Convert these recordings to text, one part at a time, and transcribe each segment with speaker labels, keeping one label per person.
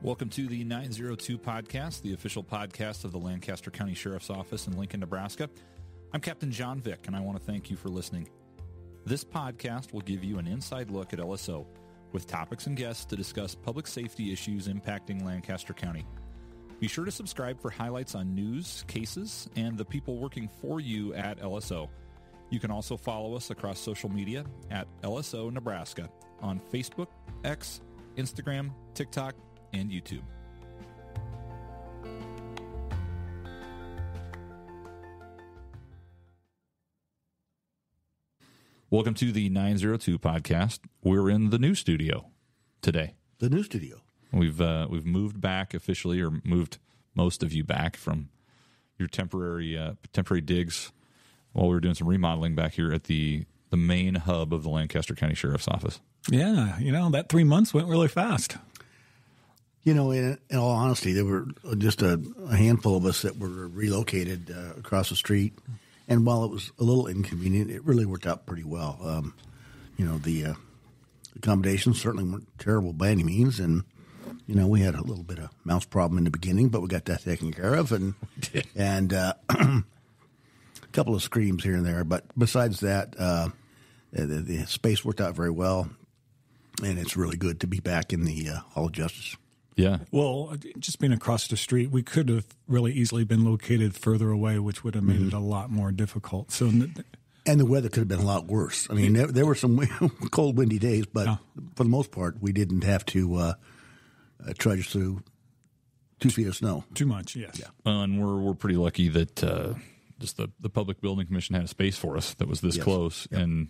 Speaker 1: Welcome to the 902 Podcast, the official podcast of the Lancaster County Sheriff's Office in Lincoln, Nebraska. I'm Captain John Vick, and I want to thank you for listening. This podcast will give you an inside look at LSO, with topics and guests to discuss public safety issues impacting Lancaster County. Be sure to subscribe for highlights on news, cases, and the people working for you at LSO. You can also follow us across social media at LSO Nebraska on Facebook, X, Instagram, TikTok, and YouTube. Welcome to the 902 Podcast. We're in the new studio today.
Speaker 2: The new studio.
Speaker 1: We've moved back officially, or moved most of you back from your temporary digs while we were doing some remodeling back here at the main hub of the Lancaster County Sheriff's Office.
Speaker 3: Yeah, that 3 months went really fast.
Speaker 2: In all honesty, there were just a handful of us that were relocated across the street. And while it was a little inconvenient, it really worked out pretty well. The accommodations certainly weren't terrible by any means. And, we had a little bit of mouse problem in the beginning, but we got that taken care of. And a couple of screams here and there. But besides that, the space worked out very well. And it's really good to be back in the Hall of Justice.
Speaker 1: Yeah.
Speaker 3: Well, just being across the street, we could have really easily been located further away, which would have made it a lot more difficult. So,
Speaker 2: and the weather could have been a lot worse. I mean, there were some cold, windy days, but for the most part, we didn't have to trudge through 2 feet of snow.
Speaker 3: Too much, yes.
Speaker 2: Yeah.
Speaker 1: And we're pretty lucky that just the Public Building Commission had a space for us that was this close. Yep. And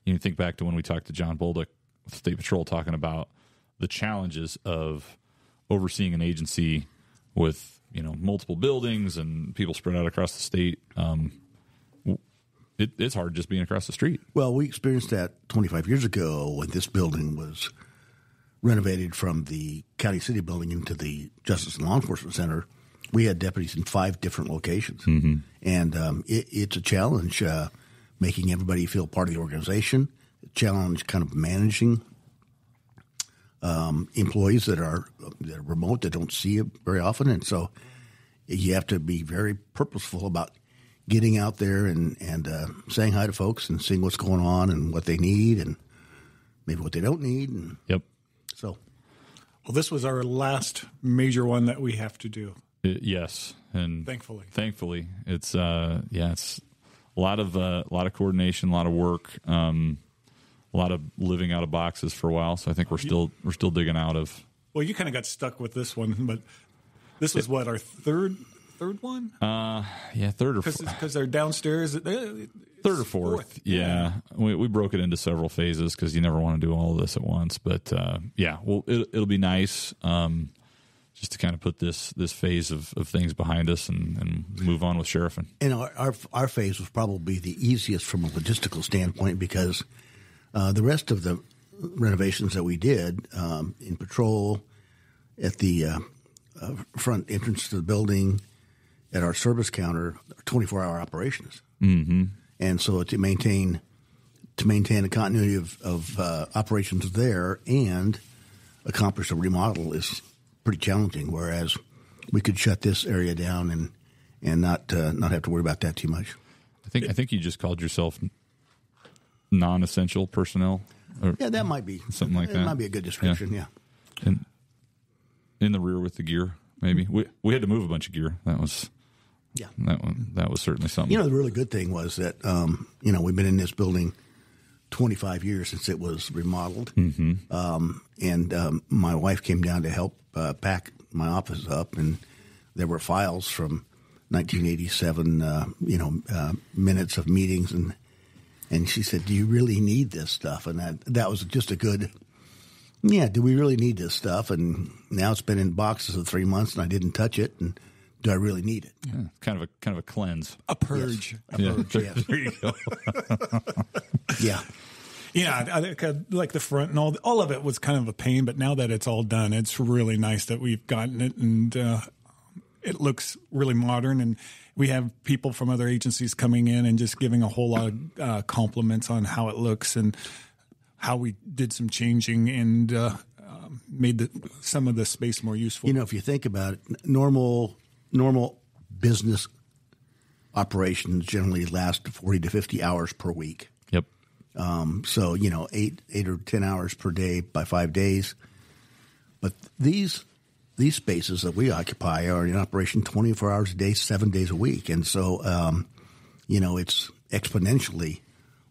Speaker 1: you think back to when we talked to John Bolduc with State Patrol talking about the challenges of overseeing an agency with, multiple buildings and people spread out across the state. It's hard just being across the street.
Speaker 2: Well, we experienced that 25 years ago when this building was renovated from the County City building into the Justice and Law Enforcement Center. We had deputies in 5 different locations. Mm-hmm. And it's a challenge making everybody feel part of the organization, a challenge kind of managing employees that are remote, that don't see it very often. And so you have to be very purposeful about getting out there and saying hi to folks and seeing what's going on and what they need and maybe what they don't need. And
Speaker 1: yep.
Speaker 2: So,
Speaker 3: well, this was our last major one that we have to do.
Speaker 1: Yes. And thankfully it's, it's a lot of coordination, a lot of work, a lot of living out of boxes for a while, so I think we're still digging out of. Well, you
Speaker 3: kind of got stuck with this one, but this was what, our third one?
Speaker 1: Third or fourth.
Speaker 3: Because they're downstairs.
Speaker 1: Third or fourth. Yeah. We broke it into several phases because you never want to do all of this at once. But it'll be nice just to kind of put this phase of things behind us and move on with sheriffing.
Speaker 2: And our phase was probably the easiest from a logistical standpoint because the rest of the renovations that we did in patrol, at the front entrance to the building, at our service counter, are 24-hour operations.
Speaker 1: Mm-hmm.
Speaker 2: And so to maintain a continuity of operations there and accomplish a remodel is pretty challenging. Whereas we could shut this area down and not have to worry about that too much.
Speaker 1: I think you just called yourself non-essential personnel.
Speaker 2: Yeah, that might be
Speaker 1: something like that.
Speaker 2: It might be a good description. Yeah.
Speaker 1: And in the rear with the gear, maybe we had to move a bunch of gear. That was that was certainly something.
Speaker 2: The really good thing was that we've been in this building 25 years since it was remodeled, and my wife came down to help pack my office up, and there were files from 1987, minutes of meetings and she said, "Do you really need this stuff?" And that was just a good, do we really need this stuff? And now it's been in boxes of 3 months and I didn't touch it. And do I really need it?
Speaker 1: Yeah, kind of a cleanse.
Speaker 3: A purge.
Speaker 2: Yes, a purge, yes.
Speaker 1: There you go.
Speaker 2: Yeah.
Speaker 3: Yeah, I like the front and all of it was kind of a pain, but now that it's all done, it's really nice that we've gotten it, and it looks really modern, and we have people from other agencies coming in and just giving a whole lot of compliments on how it looks and how we did some changing, and made some of the space more useful.
Speaker 2: If you think about it, normal business operations generally last 40 to 50 hours per week.
Speaker 1: Yep.
Speaker 2: So 8 or 10 hours per day by 5 days. But these spaces that we occupy are in operation 24 hours a day, 7 days a week, and so it's exponentially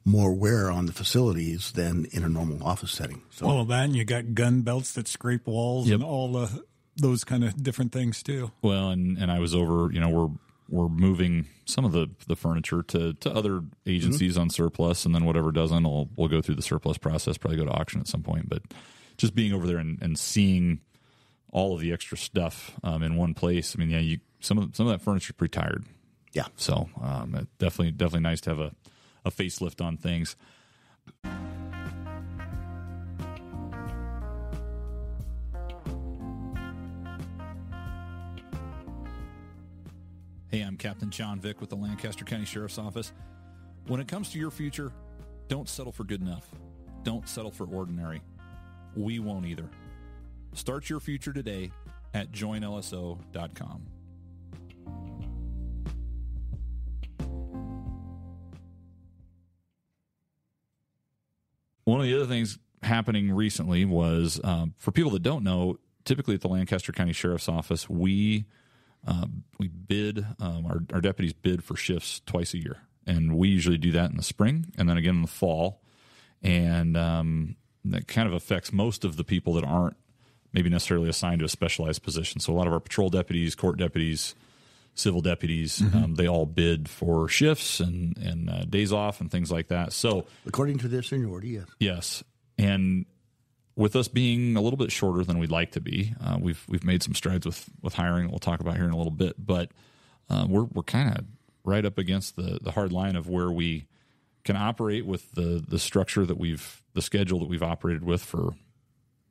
Speaker 2: more wear on the facilities than in a normal office setting. So,
Speaker 3: all of that, and you got gun belts that scrape walls and all those kind of different things too.
Speaker 1: Well, and I was over, we're moving some of the furniture to other agencies on surplus, and then whatever doesn't, we'll go through the surplus process, probably go to auction at some point. But just being over there and seeing all of the extra stuff in one place, I mean, some of that furniture is pretty tired.
Speaker 2: Yeah.
Speaker 1: So definitely nice to have a facelift on things. Hey, I'm Captain John Vick with the Lancaster County Sheriff's Office. When it comes to your future, don't settle for good enough. Don't settle for ordinary. We won't either. Start your future today at joinlso.com. One of the other things happening recently was, for people that don't know, typically at the Lancaster County Sheriff's Office, we bid, our deputies bid for shifts twice a year. And we usually do that in the spring and then again in the fall. And that kind of affects most of the people that aren't maybe necessarily assigned to a specialized position. So a lot of our patrol deputies, court deputies, civil deputies, they all bid for shifts and days off and things like that. So
Speaker 2: according to their seniority, yes.
Speaker 1: Yes. And with us being a little bit shorter than we'd like to be, we've made some strides with hiring that we'll talk about here in a little bit. But we're kind of right up against the hard line of where we can operate with the structure that the schedule that we've operated with for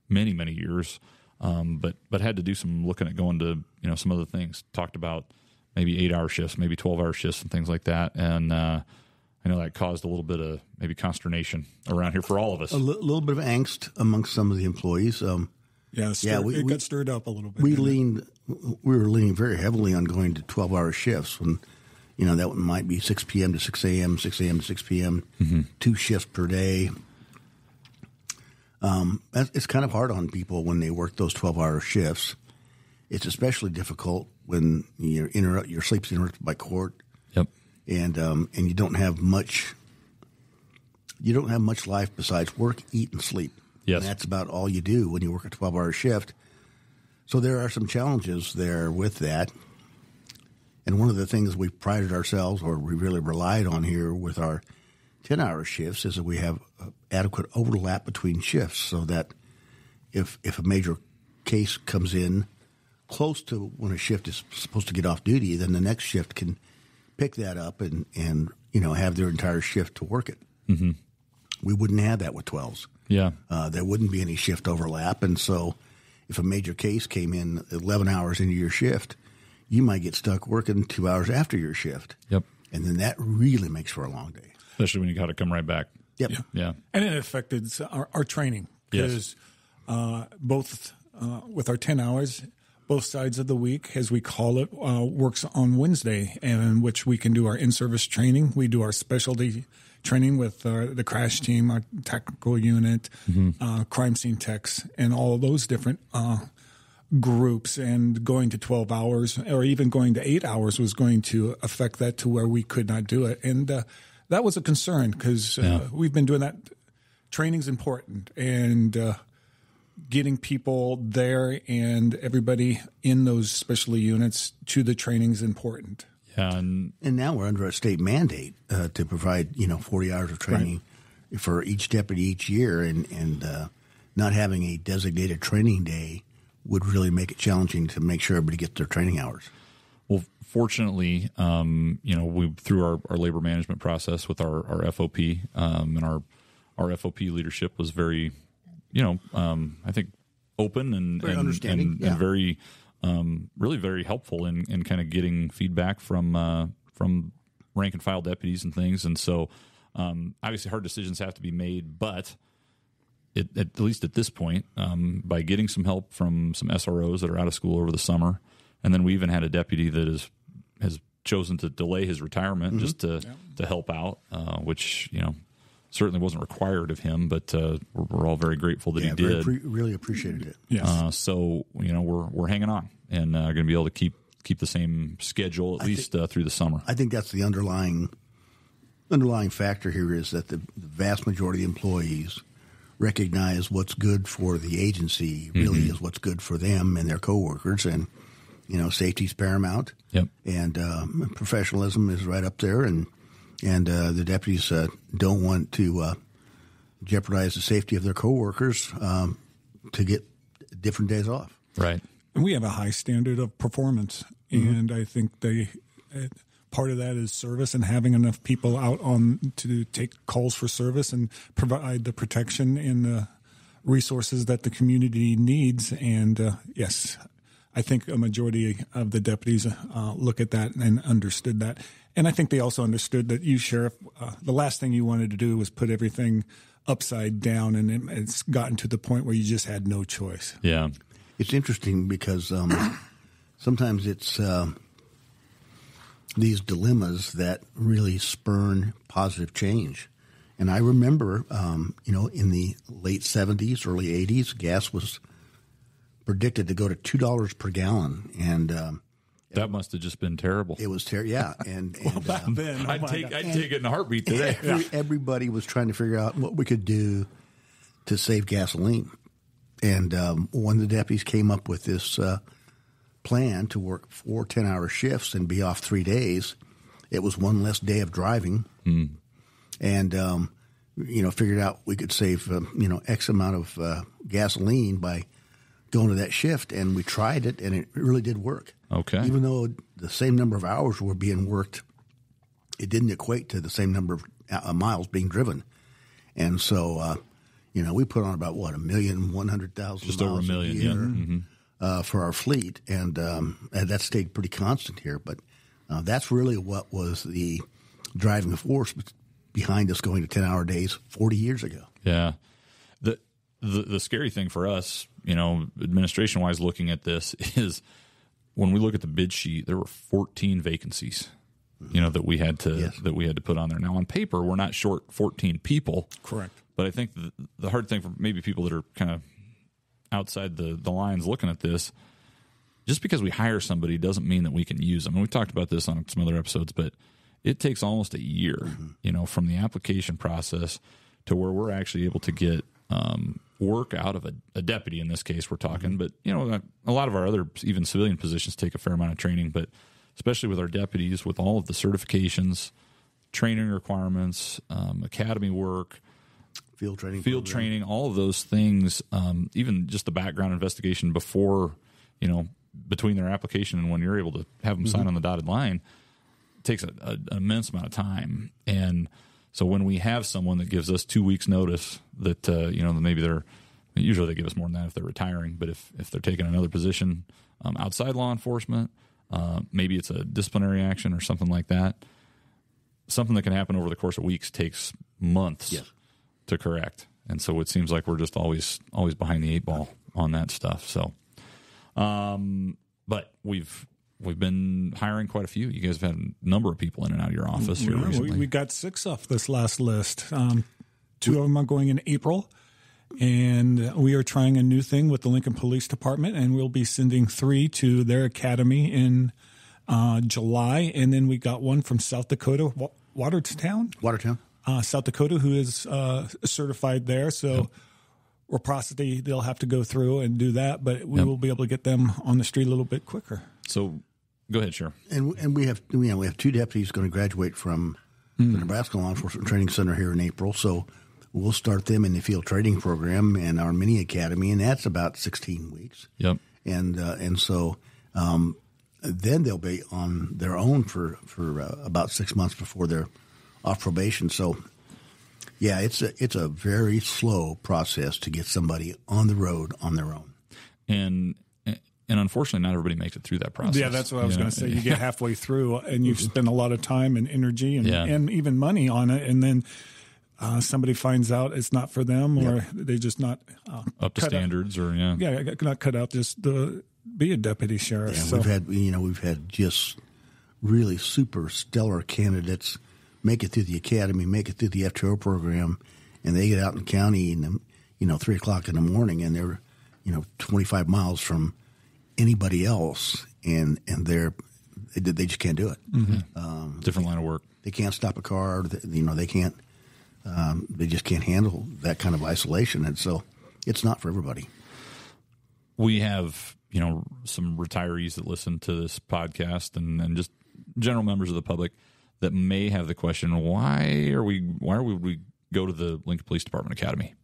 Speaker 1: many, many years. But had to do some looking at going to, some other things. Talked about maybe 8-hour shifts, maybe 12-hour shifts and things like that. And I know that caused a little bit of maybe consternation around here for all of us.
Speaker 2: A little bit of angst amongst some of the employees.
Speaker 3: It got stirred up a little bit.
Speaker 2: We were leaning very heavily on going to 12-hour shifts when, that might be 6 p.m. to 6 a.m., 6 a.m. to 6 p.m., 2 shifts per day. It's kind of hard on people when they work those 12-hour shifts. It's especially difficult when your sleep's interrupted by court.
Speaker 1: Yep.
Speaker 2: And you don't have much. You don't have much life besides work, eat, and sleep.
Speaker 1: Yes.
Speaker 2: And that's about all you do when you work a 12-hour shift. So there are some challenges there with that. And one of the things we prided ourselves, or we really relied on here with our 10-hour shifts, is that we have adequate overlap between shifts, so that if a major case comes in close to when a shift is supposed to get off duty, then the next shift can pick that up and have their entire shift to work it. Mm-hmm. We wouldn't have that with 12s.
Speaker 1: Yeah.
Speaker 2: There wouldn't be any shift overlap, and so if a major case came in 11 hours into your shift, you might get stuck working 2 hours after your shift.
Speaker 1: Yep.
Speaker 2: And then that really makes for a long day.
Speaker 1: Especially when you got to come right back.
Speaker 2: Yep.
Speaker 1: Yeah.
Speaker 3: And it affected our training because both with our 10 hours, both sides of the week, as we call it, works on Wednesday, and in which we can do our in-service training. We do our specialty training with the crash team, our tactical unit, crime scene techs, and all of those different groups. And going to 12 hours or even going to 8 hours was going to affect that to where we could not do it. And that was a concern because we've been doing that. Training's important, and getting people there and everybody in those specialty units to the training is important.
Speaker 1: Yeah,
Speaker 2: and now we're under a state mandate to provide 40 hours of training for each deputy each year, and not having a designated training day would really make it challenging to make sure everybody gets their training hours.
Speaker 1: Well, fortunately, we through our labor management process with our FOP, and our FOP leadership was very, I think open and
Speaker 2: very understanding,
Speaker 1: and very, really very helpful in kind of getting feedback from rank and file deputies and things. And so, obviously, hard decisions have to be made, but at least at this point, by getting some help from some SROs that are out of school over the summer, and then we even had a deputy that has chosen to delay his retirement just to help out, which certainly wasn't required of him, but we're all very grateful that he did.
Speaker 2: Really appreciated it.
Speaker 3: Yes.
Speaker 1: So we're hanging on and going to be able to keep the same schedule at least through the summer.
Speaker 2: I think that's the underlying factor here is that the vast majority of employees recognize what's good for the agency really is what's good for them and their coworkers, and safety's paramount.
Speaker 1: Yep.
Speaker 2: And professionalism is right up there, and the deputies don't want to jeopardize the safety of their coworkers to get different days off.
Speaker 1: Right.
Speaker 3: And we have a high standard of performance, and I think part of that is service and having enough people out on to take calls for service and provide the protection and the resources that the community needs. And yes, I think a majority of the deputies look at that and understood that. And I think they also understood that you, Sheriff, the last thing you wanted to do was put everything upside down, and it's gotten to the point where you just had no choice.
Speaker 1: Yeah.
Speaker 2: It's interesting because sometimes it's these dilemmas that really spurn positive change. And I remember, in the late 70s, early 80s, gas was predicted to go to $2 per gallon, and
Speaker 1: that must have just been terrible.
Speaker 2: It was terrible, yeah. And
Speaker 3: back then,
Speaker 1: I'd take it in a heartbeat today.
Speaker 2: Everybody was trying to figure out what we could do to save gasoline. And one of the deputies came up with this plan to work 4 10-hour shifts and be off 3 days. It was one less day of driving, and figured out we could save X amount of gasoline by going to that shift. And we tried it, and it really did work.
Speaker 1: Okay,
Speaker 2: even though the same number of hours were being worked, it didn't equate to the same number of miles being driven, and so. We put on about 1,100,000
Speaker 1: just over a million
Speaker 2: a year,
Speaker 1: yeah.
Speaker 2: For our fleet, and that stayed pretty constant here. But that's really what was the driving force behind us going to 10-hour days 40 years ago.
Speaker 1: Yeah, the scary thing for us, administration wise, looking at this is when we look at the bid sheet, there were 14 vacancies. That we had to put on there. Now on paper, we're not short 14 people.
Speaker 3: Correct.
Speaker 1: But I think the hard thing for maybe people that are kind of outside the lines looking at this, just because we hire somebody doesn't mean that we can use them. And we've talked about this on some other episodes, but it takes almost a year, from the application process to where we're actually able to get work out of a deputy in this case we're talking. But, a lot of our other even civilian positions take a fair amount of training, but especially with our deputies, with all of the certifications, training requirements, academy work,
Speaker 2: field
Speaker 1: training, all of those things, even just the background investigation before, between their application and when you're able to have them sign on the dotted line, it takes an immense amount of time. And so when we have someone that gives us 2 weeks notice that, maybe usually they give us more than that if they're retiring, but if they're taking another position outside law enforcement, maybe it's a disciplinary action or something like that. Something that can happen over the course of weeks takes months to correct. And so it seems like we're just always behind the 8 ball on that stuff. So, but we've been hiring quite a few. You guys have had a number of people in and out of your office here recently.
Speaker 3: We got 6 off this last list. 2 of them are going in April. And we are trying a new thing with the Lincoln Police Department, and we'll be sending 3 to their academy in July. And then we got one from South Dakota, Watertown, South Dakota, who is certified there. So they'll have to go through and do that, but we will be able to get them on the street a little bit quicker.
Speaker 1: So go ahead, Sheriff.
Speaker 2: And we have 2 deputies going to graduate from the Nebraska Law Enforcement Training Center here in April. So we'll start them in the field training program and our mini academy, and that's about 16 weeks.
Speaker 1: Yep.
Speaker 2: And so then they'll be on their own for about 6 months before they're off probation. So, yeah, it's a very slow process to get somebody on the road on their own.
Speaker 1: And unfortunately, not everybody makes it through that process.
Speaker 3: Yeah, that's what I was going to say. You get halfway through, and you spend a lot of time and energy and even money on it, and then somebody finds out it's not for them, or they just not
Speaker 1: up to standards,
Speaker 3: not cut out just to be a deputy sheriff.
Speaker 2: Yeah,
Speaker 3: so
Speaker 2: we've had just really super stellar candidates make it through the academy, make it through the FTO program, and they get out in the county and 3:00 in the morning, and they're 25 miles from anybody else, and they just can't do it.
Speaker 1: Mm-hmm. Different line of work.
Speaker 2: They can't stop a car. They can't. They just can't handle that kind of isolation, and so it's not for everybody.
Speaker 1: We have some retirees that listen to this podcast, and just general members of the public that may have the question: why would we go to the Lincoln Police Department Academy?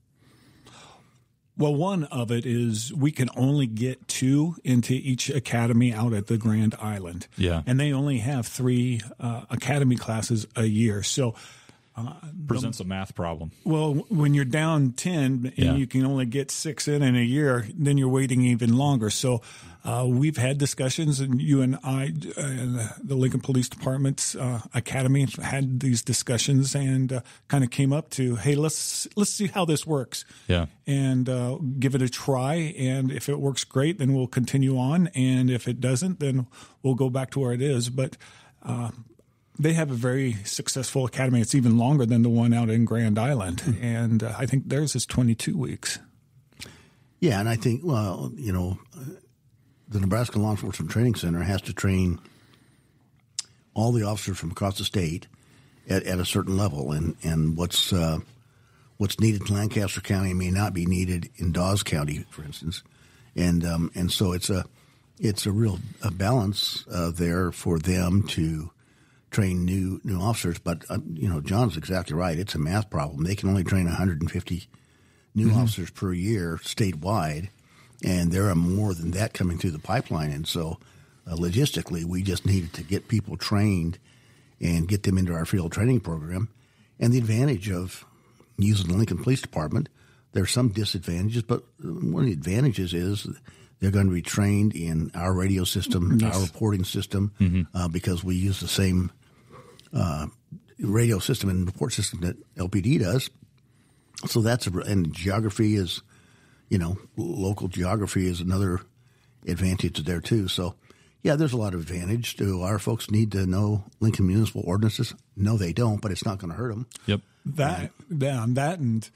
Speaker 3: Well, one of it is we can only get 2 into each academy out at the Grand Island.
Speaker 1: Yeah.
Speaker 3: And they only have 3 academy classes a year. So
Speaker 1: presents a math problem.
Speaker 3: Well, when you're down 10 and you can only get 6 in a year, then you're waiting even longer. So we've had discussions, and you and I, the Lincoln Police Department's academy, had these discussions and kind of came up to, hey, let's see how this works.
Speaker 1: Yeah.
Speaker 3: And give it a try. And if it works great, then we'll continue on. And if it doesn't, then we'll go back to where it is. But they have a very successful academy. It's even longer than the one out in Grand Island. And I think theirs is 22 weeks.
Speaker 2: Yeah, and I think, the Nebraska Law Enforcement Training Center has to train all the officers from across the state at a certain level. And what's needed in Lancaster County may not be needed in Dawes County, for instance. And so it's a real balance there for them to train new officers, but John's exactly right. It's a math problem. They can only train 150 new officers per year statewide, and there are more than that coming through the pipeline. And so, logistically, we just needed to get people trained and get them into our field training program. And the advantage of using the Lincoln Police Department, there are some disadvantages, but one of the advantages is they're going to be trained in our radio system, our reporting system, because we use the same radio system and report system that LPD does. So and geography is, local geography is another advantage there too. So, yeah, there's a lot of advantage. Do our folks need to know Lincoln municipal ordinances? No, they don't, but it's not going to hurt them.
Speaker 1: Yep.
Speaker 3: And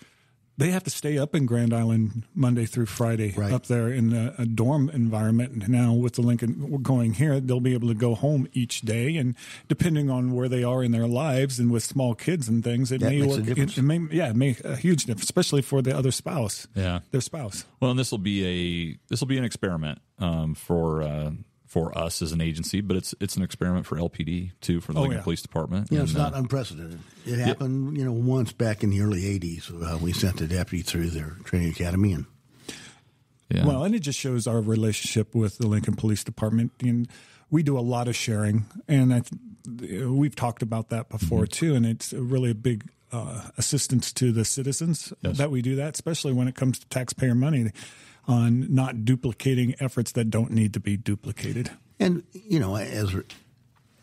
Speaker 3: they have to stay up in Grand Island Monday through Friday up there in a dorm environment. And now with the Lincoln going here, they'll be able to go home each day. And depending on where they are in their lives and with small kids and things, it may work. It may make a huge difference, especially for the other spouse.
Speaker 1: Yeah,
Speaker 3: their spouse.
Speaker 1: Well, and this will be an experiment for us as an agency, but it's an experiment for LPD too, for the Lincoln Police Department.
Speaker 2: Yeah, it's not unprecedented. It happened, once back in the early '80s. We sent a deputy through their training academy, and
Speaker 3: and it just shows our relationship with the Lincoln Police Department. And we do a lot of sharing, and we've talked about that before too. And it's really a big assistance to the citizens that we do that, especially when it comes to taxpayer money, on not duplicating efforts that don't need to be duplicated.
Speaker 2: And,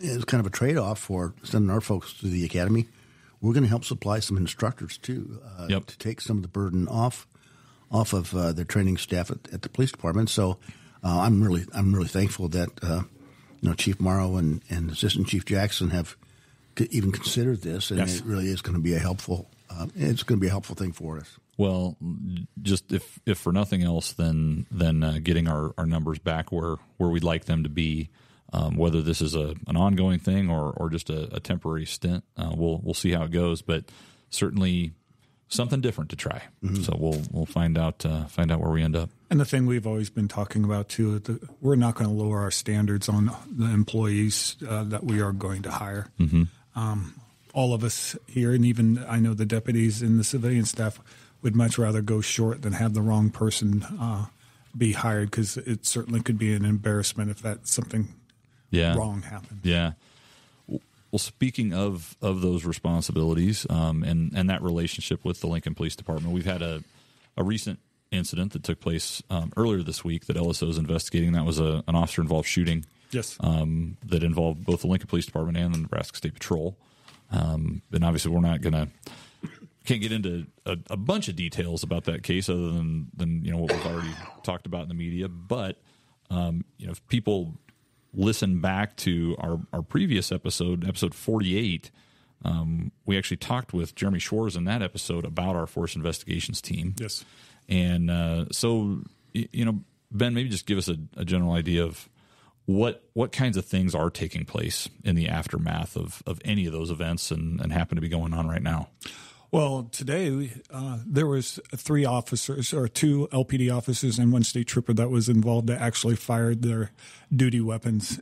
Speaker 2: as kind of a trade-off for sending our folks to the academy, we're going to help supply some instructors, too, to take some of the burden off of their training staff at the police department. So I'm really thankful that, Chief Morrow and Assistant Chief Jackson have even considered this, and it really is going to be a helpful thing for us.
Speaker 1: Well, just if for nothing else, then getting our numbers back where we'd like them to be, whether this is an ongoing thing or just a temporary stint, we'll see how it goes. But certainly something different to try. So we'll find out where we end up.
Speaker 3: And the thing we've always been talking about too, we're not going to lower our standards on the employees that we are going to hire. All of us here, and even I know the deputies and the civilian staff, would much rather go short than have the wrong person be hired, because it certainly could be an embarrassment if that something wrong happened.
Speaker 1: Yeah. Well, speaking of those responsibilities and that relationship with the Lincoln Police Department, we've had a recent incident that took place earlier this week that LSO is investigating. That was an officer-involved shooting that involved both the Lincoln Police Department and the Nebraska State Patrol. And obviously we're not going to can't get into a bunch of details about that case other than what we've already talked about in the media. But if people listen back to our previous episode 48, we actually talked with Jeremy Schwartz in that episode about our force investigations team.
Speaker 3: Yes.
Speaker 1: And so, Ben, maybe just give us a general idea of what kinds of things are taking place in the aftermath of any of those events and happen to be going on right now.
Speaker 3: Well, today there was 3 officers, or 2 LPD officers and 1 state trooper that was involved that actually fired their duty weapons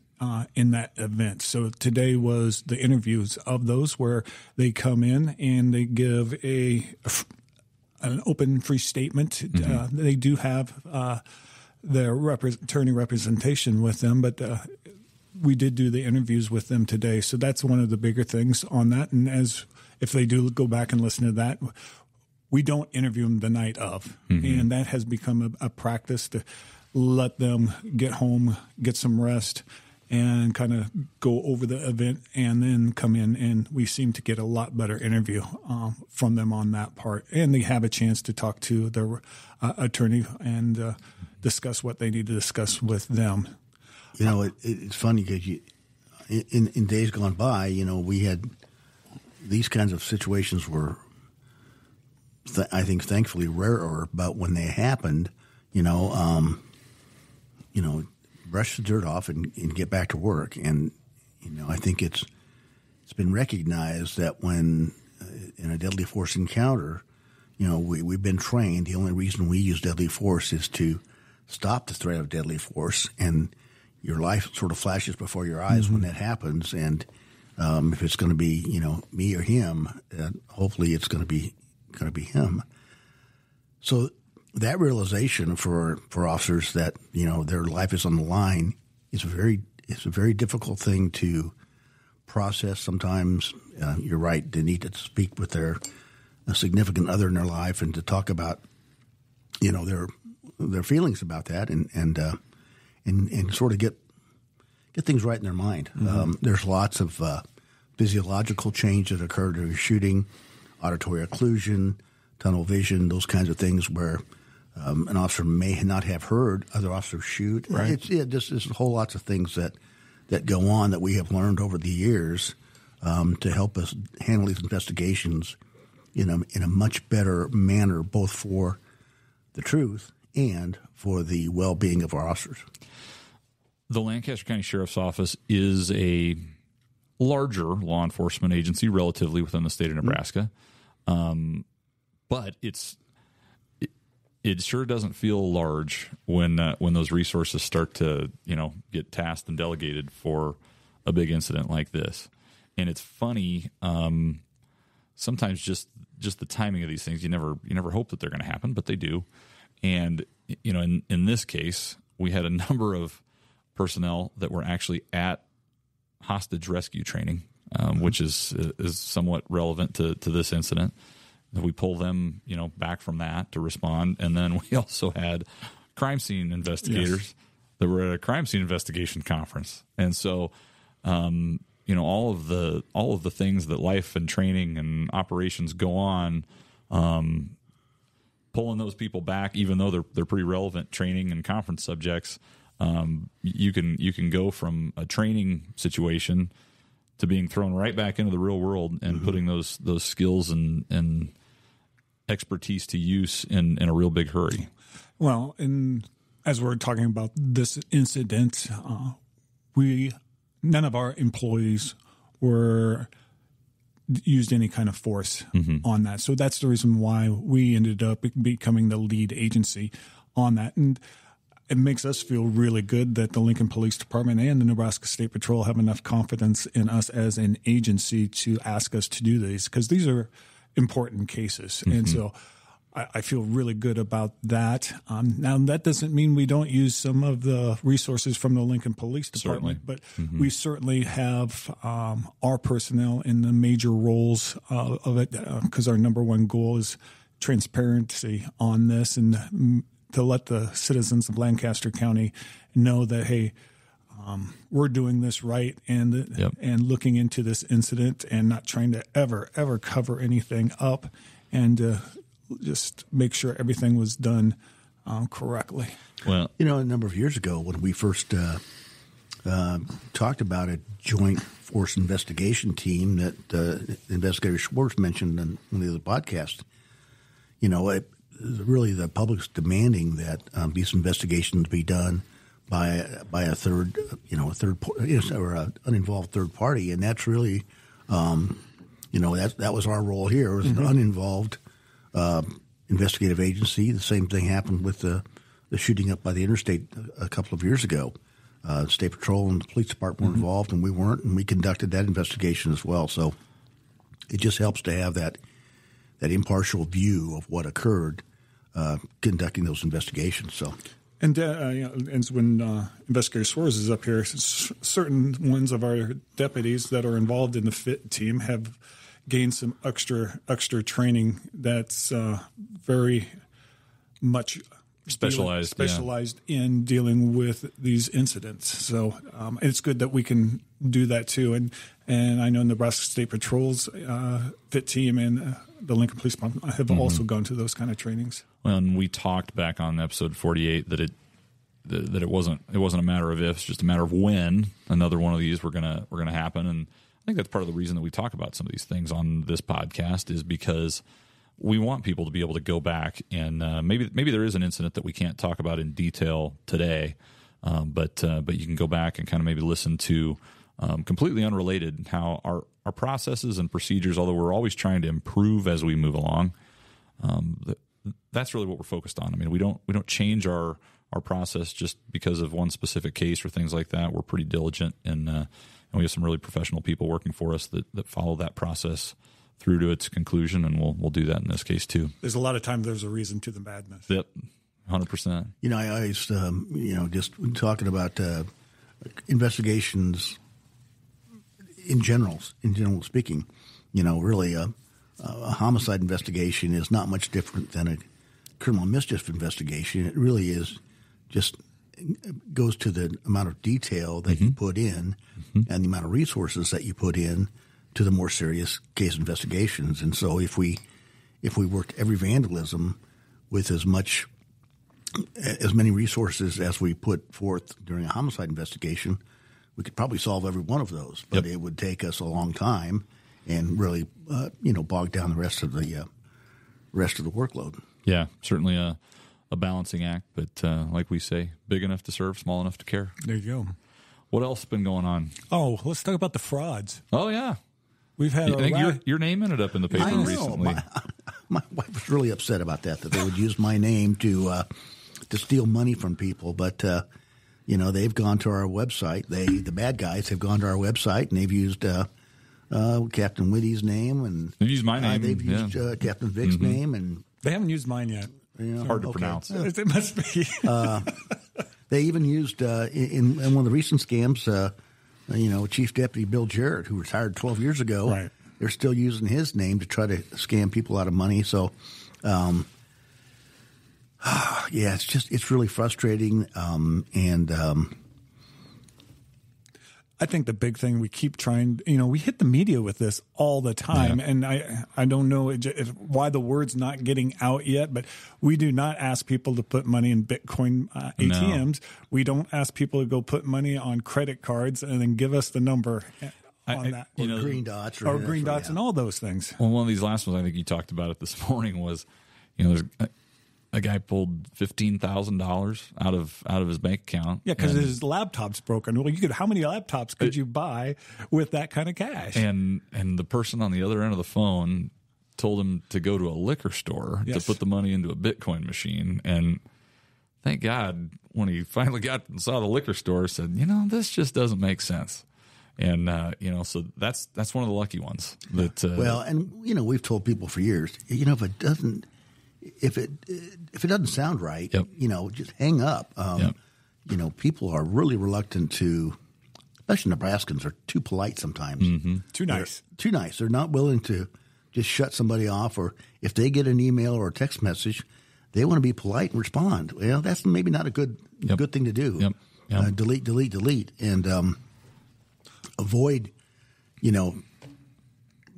Speaker 3: in that event. So today was the interviews of those, where they come in and they give an open, free statement. They do have their attorney representation with them, but we did do the interviews with them today. So that's one of the bigger things on that. And if they do go back and listen to that, we don't interview them the night of. And that has become a practice to let them get home, get some rest, and kind of go over the event and then come in. And we seem to get a lot better interview from them on that part. And they have a chance to talk to their attorney and discuss what they need to discuss with them.
Speaker 2: It's funny because in days gone by, we had these kinds of situations were, I think, thankfully rarer. But when they happened, brush the dirt off and get back to work. And I think it's been recognized that when in a deadly force encounter, we've been trained. The only reason we use deadly force is to stop the threat of deadly force, and your life sort of flashes before your eyes when that happens. And if it's going to be, me or him, hopefully it's going to be him. So that realization for officers that their life is on the line is it's a very difficult thing to process. Sometimes you're right; they need to speak with their significant other in their life and to talk about their feelings about that and sort of get things right in their mind. There's lots of physiological change that occur during shooting, auditory occlusion, tunnel vision, those kinds of things where an officer may not have heard other officers shoot.
Speaker 3: Right.
Speaker 2: There's whole lots of things that go on that we have learned over the years to help us handle these investigations in a much better manner, both for the truth and for the well-being of our officers.
Speaker 1: The Lancaster County Sheriff's Office is a larger law enforcement agency relatively within the state of Nebraska, but it sure doesn't feel large when those resources start to get tasked and delegated for a big incident like this. And it's funny, sometimes just the timing of these things, you never hope that they're going to happen, but they do. And in this case, we had a number of personnel that were actually at hostage rescue training, which is somewhat relevant to this incident. We pull them, back from that to respond, and then we also had crime scene investigators that were at a crime scene investigation conference, and so all of the things that life and training and operations go on, pulling those people back, even though they're pretty relevant training and conference subjects. You can go from a training situation to being thrown right back into the real world and putting those skills and expertise to use in a real big hurry.
Speaker 3: Well, and as we're talking about this incident, none of our employees were used any kind of force on that. So that's the reason why we ended up becoming the lead agency on that. And it makes us feel really good that the Lincoln Police Department and the Nebraska State Patrol have enough confidence in us as an agency to ask us to do these, because these are important cases. And so I feel really good about that. Now, that doesn't mean we don't use some of the resources from the Lincoln Police Department, but we certainly have our personnel in the major roles of it, because our number one goal is transparency on this, and to let the citizens of Lancaster County know that, hey, we're doing this right, and looking into this incident and not trying to ever cover anything up, and just make sure everything was done correctly.
Speaker 1: Well,
Speaker 2: a number of years ago when we first talked about a joint force investigation team that Investigator Schwartz mentioned in one of the other podcasts, really the public's demanding that these investigations be done by a third, or an uninvolved third party, and that's really, that was our role here. It was an uninvolved investigative agency. The same thing happened with the shooting up by the interstate a couple of years ago. State Patrol and the police department were involved, and we weren't, and we conducted that investigation as well. So it just helps to have that impartial view of what occurred conducting those investigations. So.
Speaker 3: And when Investigator Suarez is up here, certain ones of our deputies that are involved in the FIT team have gained some extra training that's very much specialized in dealing with these incidents. So it's good that we can do that too. And I know Nebraska State Patrol's FIT team and the Lincoln Police Department have also gone to those kind of trainings. Well,
Speaker 1: and we talked back on episode 48 that it wasn't a matter of if, it's just a matter of when another one of these were gonna happen. And I think that's part of the reason that we talk about some of these things on this podcast is because we want people to be able to go back and maybe there is an incident that we can't talk about in detail today, but you can go back and kind of maybe listen to completely unrelated how our processes and procedures, although we're always trying to improve as we move along, that's really what we're focused on. I mean, we don't change our process just because of one specific case or things like that. We're pretty diligent and we have some really professional people working for us that follow that process through to its conclusion, and we'll do that in this case too.
Speaker 3: There's a lot of times there's a reason to the madness.
Speaker 1: Yep, 100%.
Speaker 2: I always, just talking about investigations in general speaking, really a homicide investigation is not much different than a criminal mischief investigation. It really is just goes to the amount of detail that you put in and the amount of resources that you put in to the more serious case investigations. And so if we worked every vandalism with as many resources as we put forth during a homicide investigation, we could probably solve every one of those. But it would take us a long time and really bog down the rest of the workload.
Speaker 1: Yeah, certainly a balancing act, but like we say, big enough to serve, small enough to care.
Speaker 3: There you go.
Speaker 1: What else has been going on?
Speaker 3: Oh, let's talk about the frauds.
Speaker 1: Oh, yeah.
Speaker 3: We've had
Speaker 1: I think your name ended up in the paper recently.
Speaker 2: My wife was really upset about that they would use my name to steal money from people. But, they've gone to our website. The bad guys have gone to our website, and they've used Captain Whitty's name. And
Speaker 1: they've used my name.
Speaker 2: They've used Captain Vic's name. And
Speaker 3: they haven't used mine yet.
Speaker 1: It's hard to pronounce.
Speaker 3: It must be.
Speaker 2: They even used, in one of the recent scams, Chief Deputy Bill Jarrett, who retired 12 years ago.
Speaker 3: Right.
Speaker 2: They're still using his name to try to scam people out of money. So, it's really frustrating.
Speaker 3: I think the big thing we keep trying, we hit the media with this all the time, and I don't know why the word's not getting out yet, but we do not ask people to put money in Bitcoin ATMs. No. We don't ask people to go put money on credit cards and then give us the number on that.
Speaker 2: Or green dots.
Speaker 3: Or green dots and all those things.
Speaker 1: Well, one of these last ones, I think you talked about it this morning, was, there's a guy pulled $15,000 out of his bank account.
Speaker 3: Yeah, because his laptop's broken. Well, how many laptops could you buy with that kind of cash?
Speaker 1: And the person on the other end of the phone told him to go to a liquor store to put the money into a Bitcoin machine. And thank God, when he finally got and saw the liquor store, said, this just doesn't make sense. And so that's one of the lucky ones. That
Speaker 2: we've told people for years, if it doesn't sound right, just hang up. People are really reluctant to, especially Nebraskans, are too polite sometimes.
Speaker 3: Mm-hmm. Too nice.
Speaker 2: They're not willing to just shut somebody off, or if they get an email or a text message, they want to be polite and respond. Well, that's maybe not a good thing to do. Delete, and avoid,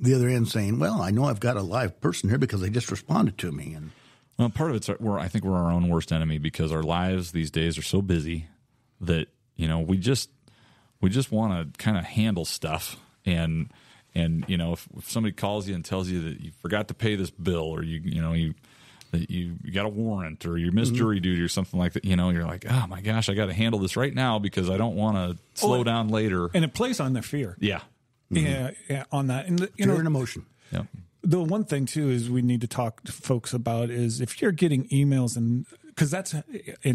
Speaker 2: the other end saying, well, I know I've got a live person here because they just responded to me. And
Speaker 1: well, part of it's I think we're our own worst enemy because our lives these days are so busy that, we just want to kind of handle stuff. And if somebody calls you and tells you that you forgot to pay this bill, or that you got a warrant, or you missed jury duty or something like that, you're like, oh my gosh, I got to handle this right now because I don't want to slow down later.
Speaker 3: And it plays on their fear.
Speaker 1: Yeah.
Speaker 3: Yeah, on that. And
Speaker 2: fear and emotion.
Speaker 1: Yeah.
Speaker 3: The one thing too is we need to talk to folks about is if you're getting emails and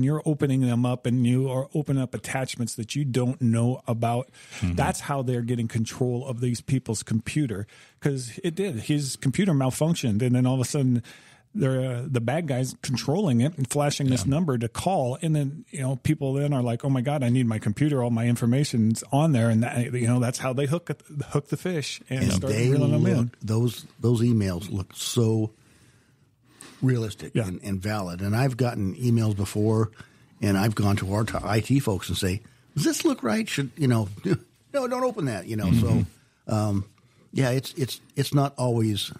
Speaker 3: you're opening them up and you are opening up attachments that you don't know about, that's how they're getting control of these people's computer, because his computer malfunctioned, and then all of a sudden the bad guys controlling it and flashing this number to call, and then people then are like, oh my god, I need my computer, all my information's on there, and that's how they hook the fish and start reeling them in.
Speaker 2: Those emails look so realistic and valid, and I've gotten emails before, and I've gone to our IT folks and say, does this look right? Should no, don't open that. So it's not always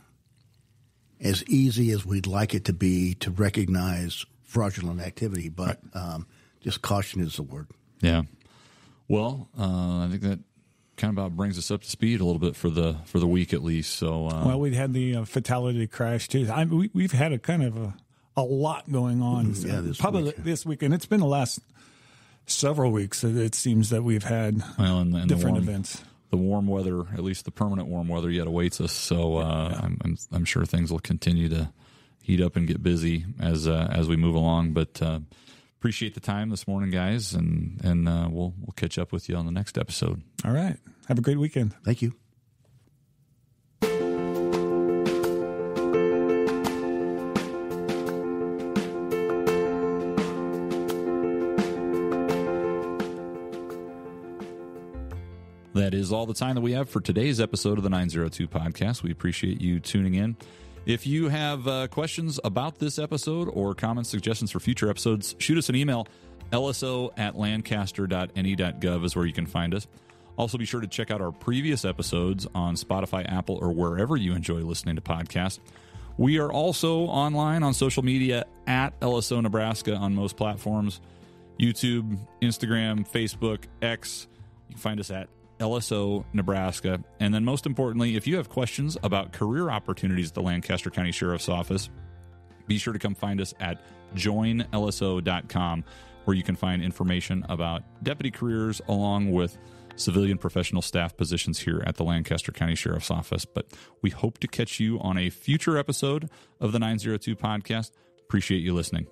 Speaker 2: as easy as we'd like it to be to recognize fraudulent activity, but just caution is the word.
Speaker 1: Yeah. Well, I think that kind of about brings us up to speed a little bit for the week at least. So,
Speaker 3: well, we had the fatality crash too. We've had a kind of a lot going on. This week, and it's been the last several weeks. It seems that we've had different events.
Speaker 1: The warm weather, at least the permanent warm weather, yet awaits us. So I'm sure things will continue to heat up and get busy as we move along. But appreciate the time this morning, guys, and we'll catch up with you on the next episode.
Speaker 3: All right. Have a great weekend.
Speaker 2: Thank you.
Speaker 1: That is all the time that we have for today's episode of the 902 podcast. We appreciate you tuning in. If you have questions about this episode or comments, suggestions for future episodes, shoot us an email. lso@lancaster.ne.gov is where you can find us. Also, be sure to check out our previous episodes on Spotify, Apple, or wherever you enjoy listening to podcasts. We are also online on social media at LSO Nebraska on most platforms: YouTube, Instagram, Facebook, X. You can find us at LSO Nebraska. And then most importantly, if you have questions about career opportunities at the Lancaster County Sheriff's Office, be sure to come find us at joinlso.com, where you can find information about deputy careers along with civilian professional staff positions here at the Lancaster County Sheriff's Office. But we hope to catch you on a future episode of the 902 podcast. Appreciate you listening.